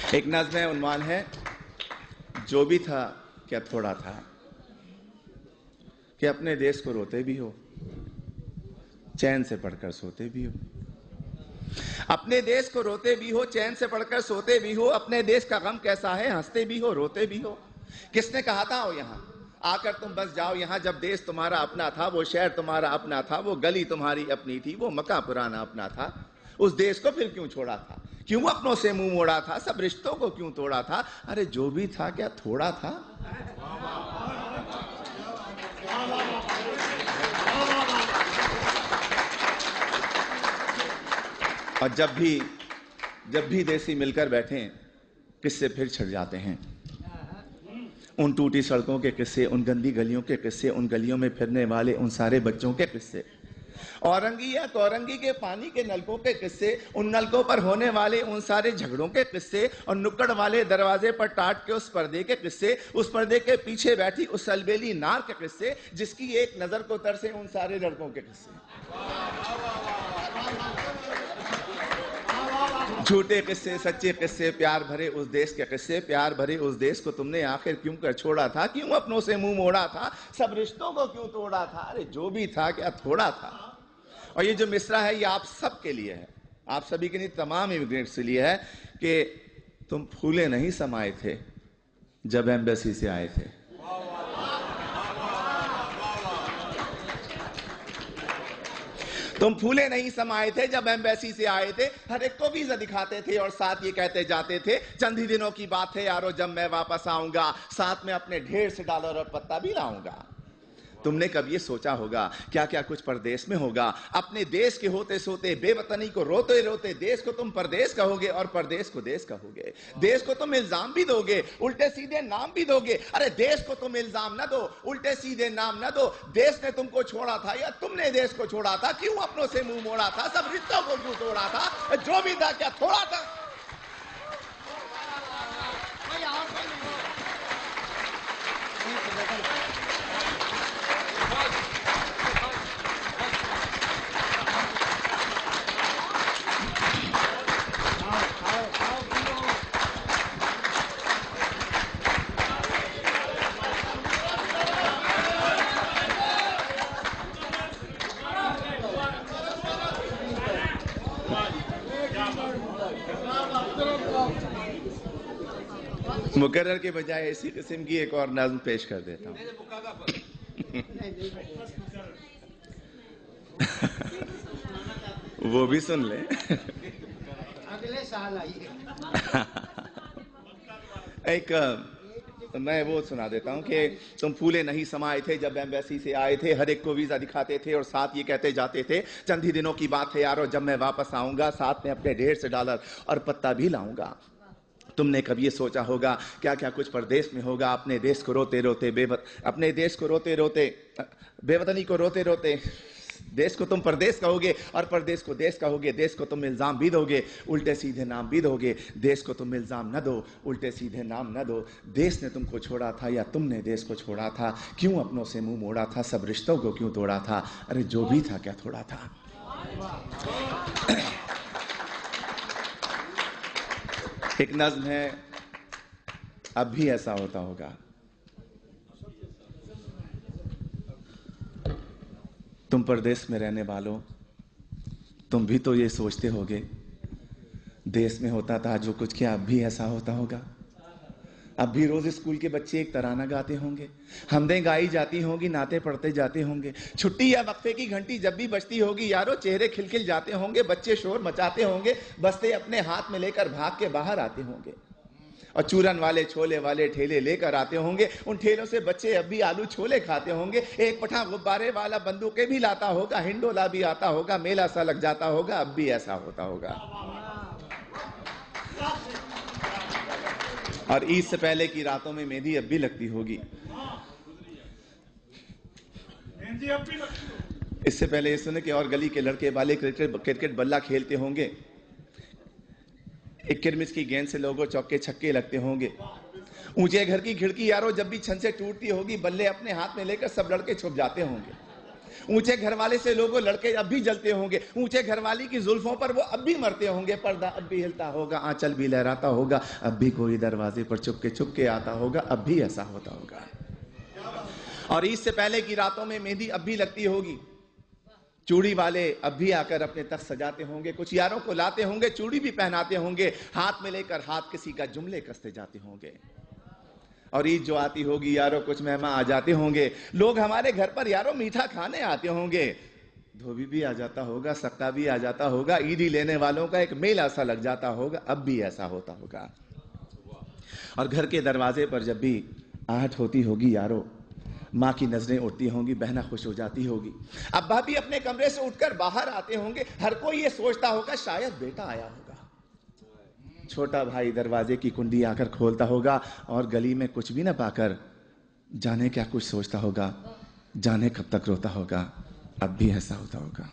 एक नज़्म है, उन्वान है जो भी था क्या थोड़ा था, कि अपने देश को रोते भी हो, चैन से पढ़कर सोते भी हो। अपने देश को रोते भी हो, चैन से पढ़कर सोते भी हो। अपने देश का गम कैसा है, हंसते भी हो, रोते भी हो। किसने कहा था आओ यहाँ आकर तुम बस जाओ यहाँ, जब देश तुम्हारा अपना था, वो शहर तुम्हारा अपना था, वो गली तुम्हारी अपनी थी, वो मका पुराना अपना था। उस देश को फिर क्यों छोड़ा था, क्यों अपनों से मुंह मोड़ा था, सब रिश्तों को क्यों तोड़ा था। अरे जो भी था क्या थोड़ा था। और जब भी देसी मिलकर बैठे किस्से फिर छिड़ जाते हैं। उन टूटी सड़कों के किस्से, उन गंदी गलियों के किस्से, उन गलियों में फिरने वाले उन सारे बच्चों के किस्से, औरंगी या कौरंगी के पानी के नलकों के किस्से, उन नलकों पर होने वाले उन सारे झगड़ों के किस्से, और नुक्कड़ वाले दरवाजे पर टाट के उस पर्दे के किस्से, उस पर्दे के पीछे बैठी उस अलबेली नार के किस्से, जिसकी एक नजर को तरसे उन सारे लड़कों के किस्से। झूठे किस्से, सच्चे किस्से, प्यार भरे उस देश के किस्से, प्यार भरे उस देश को तुमने आखिर क्यों कर छोड़ा था, क्यों अपनों से मुंह मोड़ा था, सब रिश्तों को क्यों तोड़ा था। अरे जो भी था क्या थोड़ा था। और ये जो मिसरा है ये आप सब के लिए है, आप सभी के लिए, तमाम इमिग्रेंट्स के लिए है, कि तुम फूले नहीं समाये थे जब एम्बेसी से आए थे। तुम फूले नहीं समाये थे जब एम्बेसी से आए थे, हर एक को वीजा दिखाते थे और साथ ये कहते जाते थे, चंद ही दिनों की बात है यारो जब मैं वापस आऊंगा, साथ में अपने ढेर से डॉलर और पत्ता भी लाऊंगा। तुमने कब ये सोचा होगा क्या क्या कुछ परदेश में होगा। अपने देश के होते सोते, बेवतनी को रोते रोते, देश को तुम परदेश कहोगे और परदेश को देश कहोगे। देश को तुम इल्जाम भी दोगे, उल्टे सीधे नाम भी दोगे। अरे देश को तुम इल्जाम न दो, उल्टे सीधे नाम न दो। देश ने तुमको छोड़ा था या तुमने देश को छोड़ा था, क्यों अपनों से मुंह मोड़ा था, सब रिश्तों को क्यों तोड़ा था। जो भी था क्या थोड़ा था। मुकर्रर के बजाय इसी किस्म की एक और नज़्म पेश कर देता हूं। वो भी सुन ले। अगले साल आइए। एक मैं वो सुना देता हूं कि तुम फूले नहीं समाये थे जब एम्बेसी से आए थे, हर एक को वीजा दिखाते थे और साथ ये कहते जाते थे, चंद ही दिनों की बात है यारो जब मैं वापस आऊंगा, साथ में अपने ढेर से डॉलर और पत्ता भी लाऊंगा। तुमने कभी ये सोचा होगा क्या क्या कुछ परदेश में होगा। अपने देश को रोते रोते अपने देश को रोते रोते, बेवतनी को रोते रोते, देश को तुम परदेश कहोगे और परदेश को देश कहोगे। देश को तुम इल्जाम भी दोगे, उल्टे सीधे नाम भी दोगे। देश को तुम इल्जाम न दो, उल्टे सीधे नाम न दो। देश ने तुमको छोड़ा था या तुमने देश को छोड़ा था, क्यों अपनों से मुंह मोड़ा था, सब रिश्तों को क्यों तोड़ा था। अरे जो भी था क्या थोड़ा था। एक नज़्म है, अब भी ऐसा होता होगा। तुम परदेश में रहने वालों, तुम भी तो ये सोचते होगे, देश में होता था जो कुछ, क्या अब भी ऐसा होता होगा। अब भी रोज स्कूल के बच्चे एक तराना गाते होंगे, हमदें गाई जाती होंगी, नाते पढ़ते जाते होंगे। छुट्टी या वक्फे की घंटी जब भी बजती होगी यारो, चेहरे खिलखिल जाते होंगे, बच्चे शोर मचाते होंगे, बस्ते अपने हाथ में लेकर भाग के बाहर आते होंगे। और चूरन वाले छोले वाले ठेले लेकर आते होंगे, उन ठेलों से बच्चे अब भी आलू छोले खाते होंगे। एक पठा गुब्बारे वाला बंदूकें भी लाता होगा, हिंडोला भी आता होगा, मेला सा लग जाता होगा। अब भी ऐसा होता होगा। और ईद से पहले की रातों में मेहंदी अब भी लगती होगी। इससे पहले ये सुने कि और गली के लड़के वाले क्रिकेट बल्ला खेलते होंगे, एक किरमिस की गेंद से लोगों चौके छक्के लगते होंगे। ऊंचे घर की खिड़की यारो जब भी छन से टूटती होगी, बल्ले अपने हाथ में लेकर सब लड़के छुप जाते होंगे। ऊंचे घर वाले से लोगों लड़के अब भी जलते होंगे, ऊंचे घर वाली की जुल्फों पर वो अब भी मरते होंगे, पर्दा अब भी हिलता होगा, आंचल भी लहराता होगा, अब भी कोई दरवाजे पर चुपके आता होगा, अब भी ऐसा होता होगा। और ईद से पहले की रातों में मेहंदी अब भी लगती होगी, चूड़ी वाले अब भी आकर अपने तख्त सजाते होंगे, कुछ यारों को लाते होंगे, चूड़ी भी पहनाते होंगे, हाथ में लेकर हाथ किसी का जुमले कसते जाते होंगे। और ईद जो आती होगी यारों, कुछ मेहमान आ जाते होंगे, लोग हमारे घर पर यारों मीठा खाने आते होंगे, धोबी भी आ जाता होगा, सक्का भी आ जाता होगा, ईदी लेने वालों का एक मेला सा लग जाता होगा, अब भी ऐसा होता होगा। और घर के दरवाजे पर जब भी आहट होती होगी यारों, माँ की नजरें उठती होंगी, बहना खुश हो जाती होगी, अब्बा भी अपने कमरे से उठकर बाहर आते होंगे, हर कोई ये सोचता होगा शायद बेटा आया होगा। छोटा भाई दरवाजे की कुंडी आकर खोलता होगा और गली में कुछ भी ना पाकर जाने क्या कुछ सोचता होगा, जाने कब तक रोता होगा, अब भी ऐसा होता होगा।